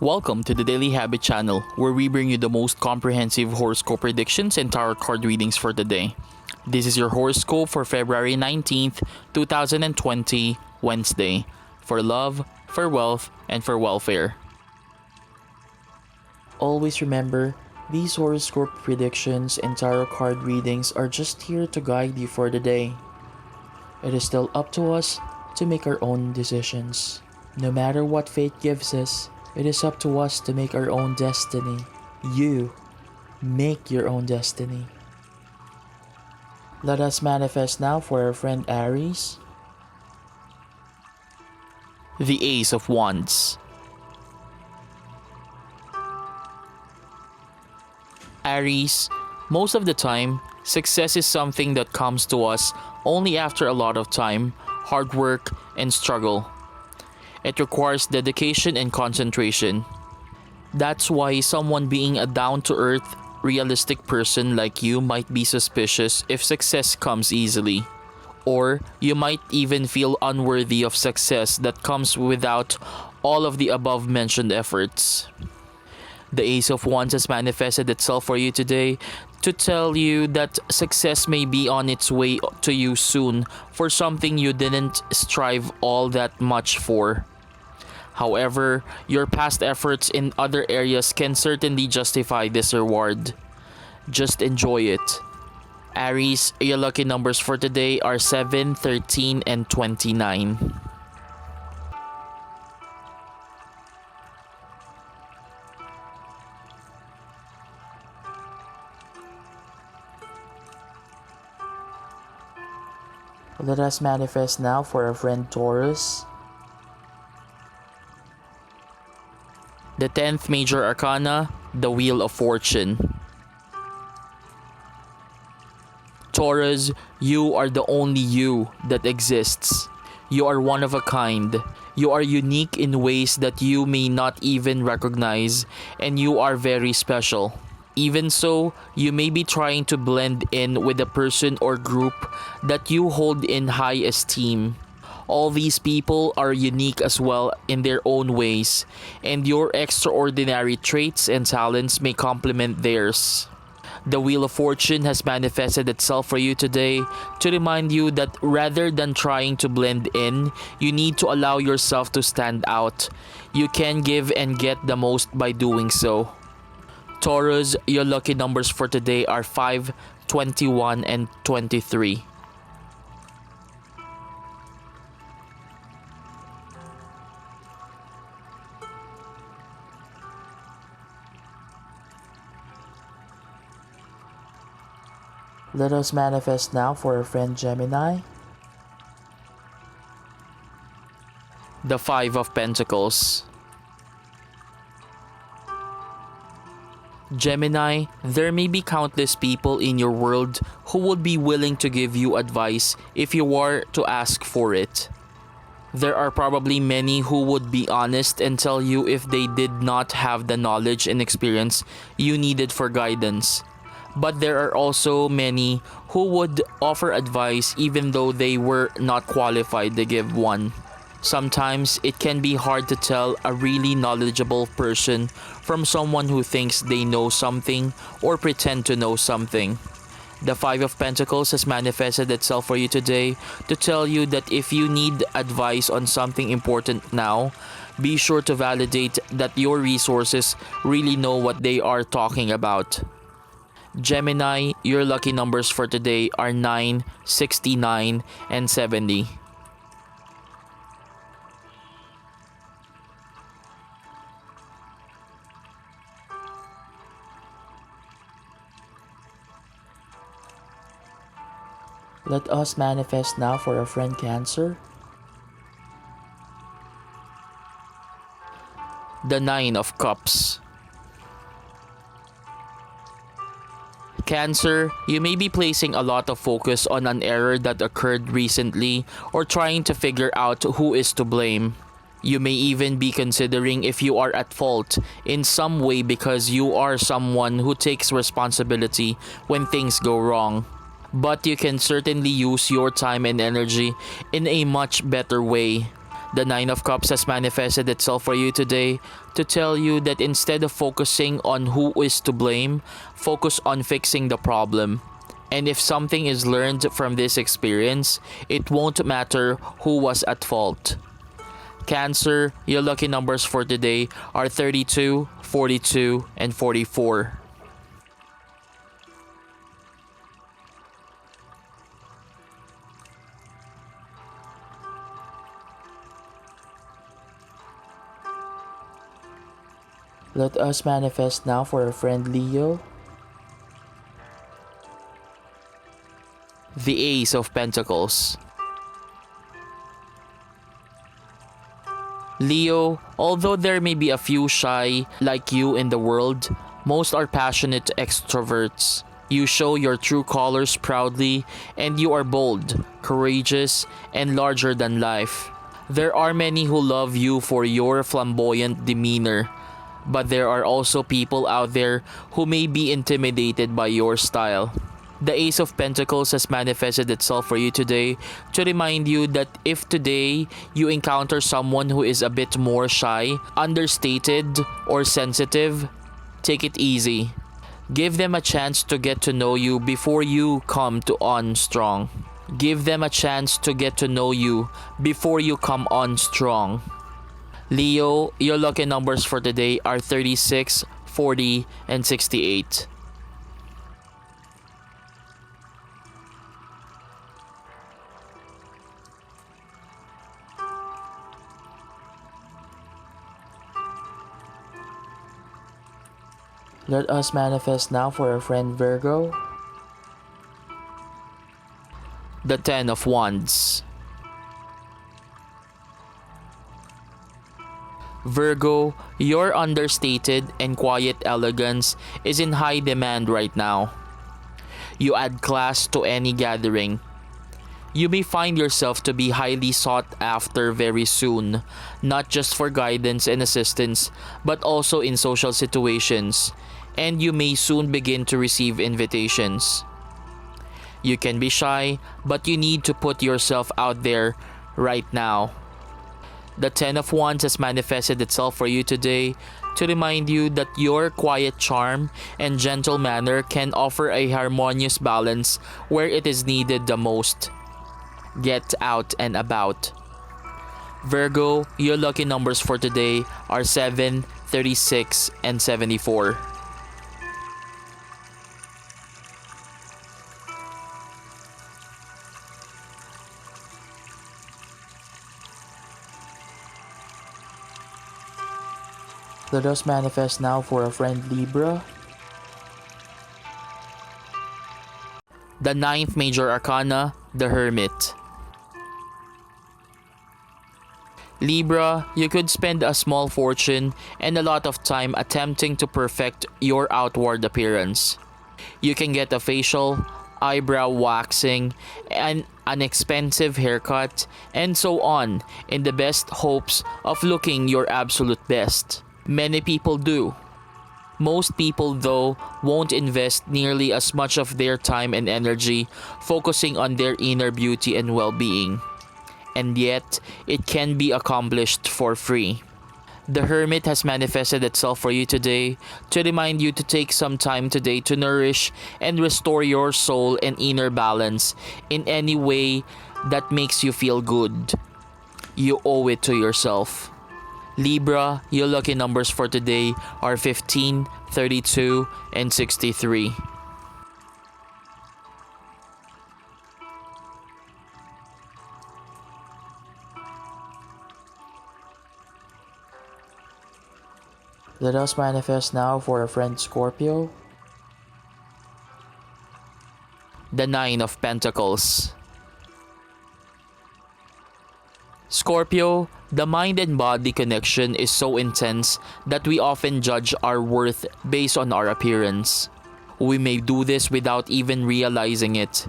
Welcome to the Daily Habit channel, where we bring you the most comprehensive horoscope predictions and tarot card readings for the day. This is your horoscope for February 19th, 2020, Wednesday, for love, for wealth, and for welfare. Always remember, these horoscope predictions and tarot card readings are just here to guide you for the day. It is still up to us to make our own decisions. No matter what fate gives us, it is up to us to make our own destiny. You make your own destiny. Let us manifest now for our friend Aries. The Ace of Wands. Aries, most of the time, success is something that comes to us only after a lot of time, hard work, and struggle. It requires dedication and concentration. That's why someone being a down-to-earth, realistic person like you might be suspicious if success comes easily. Or you might even feel unworthy of success that comes without all of the above-mentioned efforts. The Ace of Wands has manifested itself for you today to tell you that success may be on its way to you soon for something you didn't strive all that much for. However, your past efforts in other areas can certainly justify this reward. Just enjoy it. Aries, your lucky numbers for today are 7, 13, and 29. Let us manifest now for our friend Taurus. The 10th major arcana, the Wheel of Fortune. Taurus, you are the only you that exists. You are one of a kind. You are unique in ways that you may not even recognize, and you are very special. Even so, you may be trying to blend in with a person or group that you hold in high esteem. All these people are unique as well in their own ways, and your extraordinary traits and talents may complement theirs. The Wheel of Fortune has manifested itself for you today to remind you that rather than trying to blend in, you need to allow yourself to stand out. You can give and get the most by doing so. Taurus, your lucky numbers for today are 5, 21, and 23. Let us manifest now for our friend Gemini. The 5 of Pentacles. Gemini, there may be countless people in your world who would be willing to give you advice if you were to ask for it. There are probably many who would be honest and tell you if they did not have the knowledge and experience you needed for guidance. But there are also many who would offer advice even though they were not qualified to give one. Sometimes it can be hard to tell a really knowledgeable person from someone who thinks they know something or pretend to know something. The 5 of Pentacles has manifested itself for you today to tell you that if you need advice on something important now, be sure to validate that your resources really know what they are talking about. Gemini, your lucky numbers for today are 9, 69, and 70. Let us manifest now for our friend Cancer. The 9 of Cups. Cancer, you may be placing a lot of focus on an error that occurred recently or trying to figure out who is to blame. You may even be considering if you are at fault in some way because you are someone who takes responsibility when things go wrong. But you can certainly use your time and energy in a much better way. The Nine of Cups has manifested itself for you today to tell you that instead of focusing on who is to blame, focus on fixing the problem. And if something is learned from this experience, it won't matter who was at fault. Cancer, your lucky numbers for today are 32, 42, and 44. Let us manifest now for our friend Leo. The Ace of Pentacles. Leo, although there may be a few shy like you in the world, most are passionate extroverts. You show your true colors proudly, and you are bold, courageous, and larger than life. There are many who love you for your flamboyant demeanor, but there are also people out there who may be intimidated by your style. The Ace of Pentacles has manifested itself for you today to remind you that if today you encounter someone who is a bit more shy, understated, or sensitive, take it easy. Give them a chance to get to know you before you come on strong. Give them a chance to get to know you before you come on strong. Leo, your lucky numbers for today are 36, 40, and 68. Let us manifest now for our friend Virgo. The Ten of Wands. Virgo, your understated and quiet elegance is in high demand right now. You add class to any gathering. You may find yourself to be highly sought after very soon, not just for guidance and assistance, but also in social situations, and you may soon begin to receive invitations. You can be shy, but you need to put yourself out there right now. The Ten of Wands has manifested itself for you today to remind you that your quiet charm and gentle manner can offer a harmonious balance where it is needed the most. Get out and about. Virgo, your lucky numbers for today are 7, 36, and 74. Let us manifest now for a friend Libra. The ninth major arcana, the Hermit. Libra, you could spend a small fortune and a lot of time attempting to perfect your outward appearance. You can get a facial, eyebrow waxing, and an expensive haircut, and so on, in the best hopes of looking your absolute best. Many people do. Most people, though, won't invest nearly as much of their time and energy focusing on their inner beauty and well-being. And yet, it can be accomplished for free. The Hermit has manifested itself for you today to remind you to take some time today to nourish and restore your soul and inner balance in any way that makes you feel good. You owe it to yourself. Libra, your lucky numbers for today are 15, 32, and 63. Let us manifest now for a friend Scorpio. The Nine of Pentacles. Scorpio, the mind and body connection is so intense that we often judge our worth based on our appearance. We may do this without even realizing it.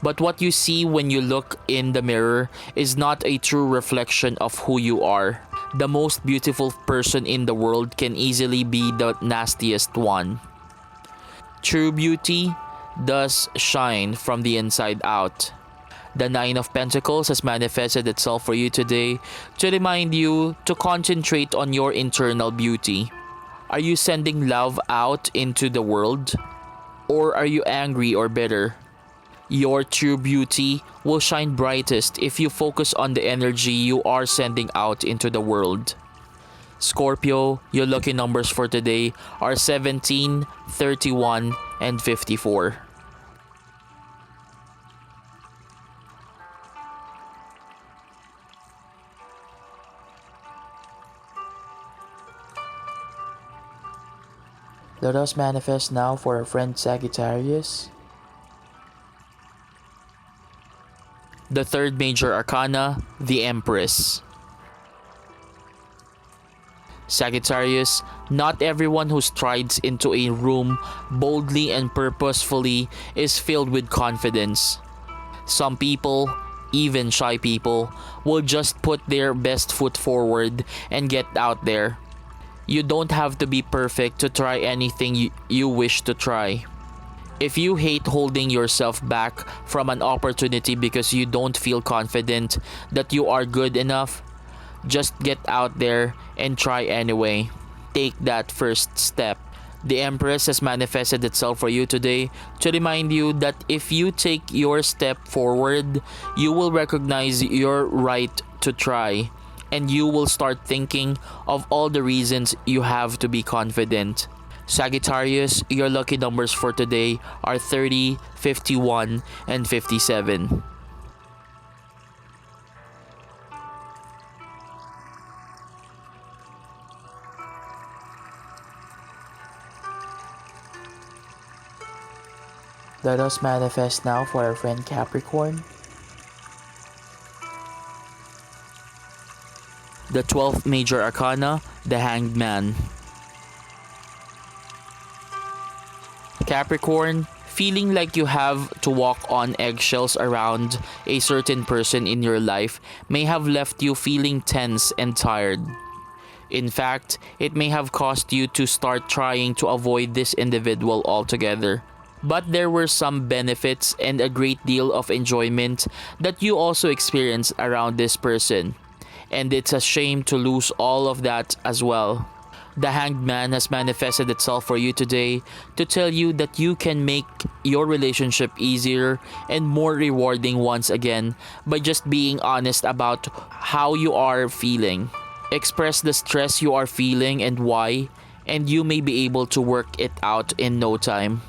But what you see when you look in the mirror is not a true reflection of who you are. The most beautiful person in the world can easily be the nastiest one. True beauty does shine from the inside out. The Nine of Pentacles has manifested itself for you today to remind you to concentrate on your internal beauty. Are you sending love out into the world? Or are you angry or bitter? Your true beauty will shine brightest if you focus on the energy you are sending out into the world. Scorpio, your lucky numbers for today are 17, 31, and 54. Let us manifest now for our friend Sagittarius. The third major arcana, the Empress. Sagittarius, not everyone who strides into a room boldly and purposefully is filled with confidence. Some people, even shy people, will just put their best foot forward and get out there. You don't have to be perfect to try anything you wish to try. If you hate holding yourself back from an opportunity because you don't feel confident that you are good enough, just get out there and try anyway. Take that first step. The Empress has manifested itself for you today to remind you that if you take your step forward, you will recognize your right to try, and you will start thinking of all the reasons you have to be confident. Sagittarius, your lucky numbers for today are 30, 51, and 57. Let us manifest now for our friend Capricorn. The 12th major arcana, the Hanged Man. Capricorn, feeling like you have to walk on eggshells around a certain person in your life may have left you feeling tense and tired. In fact, it may have caused you to start trying to avoid this individual altogether. But there were some benefits and a great deal of enjoyment that you also experienced around this person. And it's a shame to lose all of that as well. The Hanged Man has manifested itself for you today to tell you that you can make your relationship easier and more rewarding once again by just being honest about how you are feeling. Express the stress you are feeling and why, and you may be able to work it out in no time.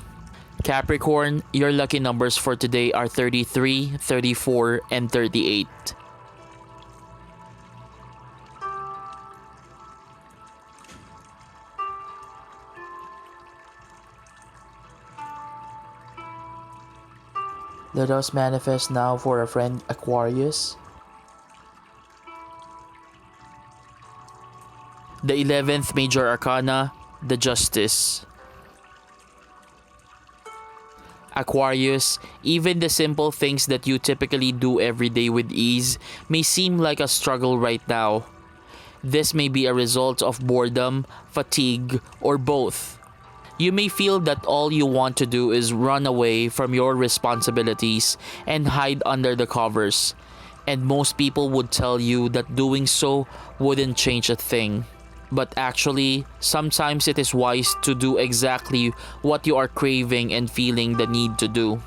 Capricorn, your lucky numbers for today are 33, 34, and 38. Let us manifest now for our friend Aquarius. The 11th major arcana, the Justice. Aquarius, even the simple things that you typically do every day with ease may seem like a struggle right now. This may be a result of boredom, fatigue, or both. You may feel that all you want to do is run away from your responsibilities and hide under the covers. And most people would tell you that doing so wouldn't change a thing. But actually, sometimes it is wise to do exactly what you are craving and feeling the need to do.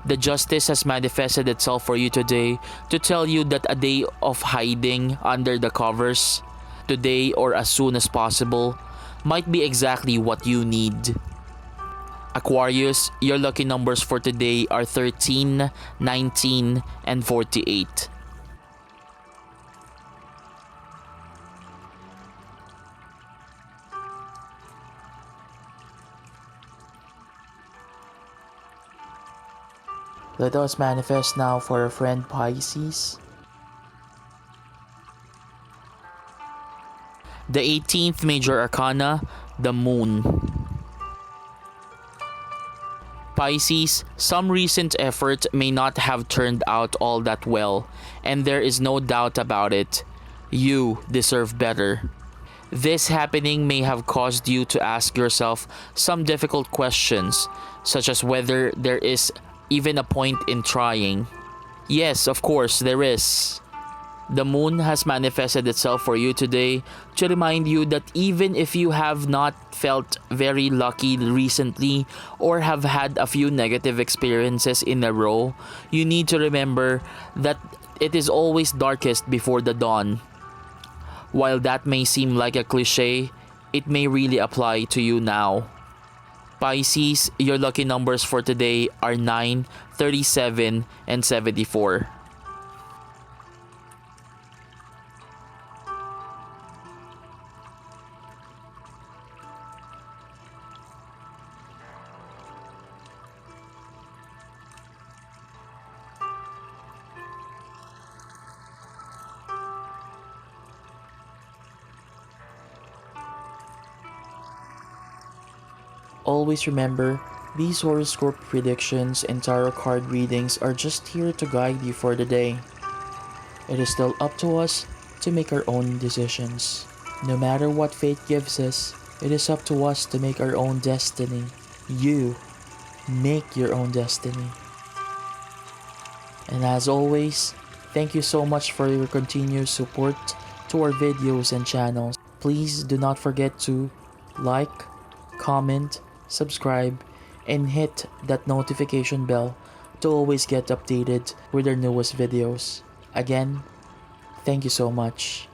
The Justice has manifested itself for you today to tell you that a day of hiding under the covers, today or as soon as possible, might be exactly what you need. Aquarius, your lucky numbers for today are 13, 19, and 48. Let us manifest now for our friend Pisces. The 18th major arcana, the Moon. Pisces, some recent effort may not have turned out all that well, and there is no doubt about it. You deserve better. This happening may have caused you to ask yourself some difficult questions, such as whether there is even a point in trying. Yes, of course, there is. The moon has manifested itself for you today to remind you that even if you have not felt very lucky recently or have had a few negative experiences in a row, you need to remember that it is always darkest before the dawn. While that may seem like a cliche, it may really apply to you now. Pisces, your lucky numbers for today are 9, 37, and 74. Always remember, these horoscope predictions and tarot card readings are just here to guide you for the day. It is still up to us to make our own decisions. No matter what fate gives us, it is up to us to make our own destiny. You make your own destiny. And as always, thank you so much for your continued support to our videos and channels. Please do not forget to like, comment, subscribe, and hit that notification bell to always get updated with our newest videos. Again, thank you so much.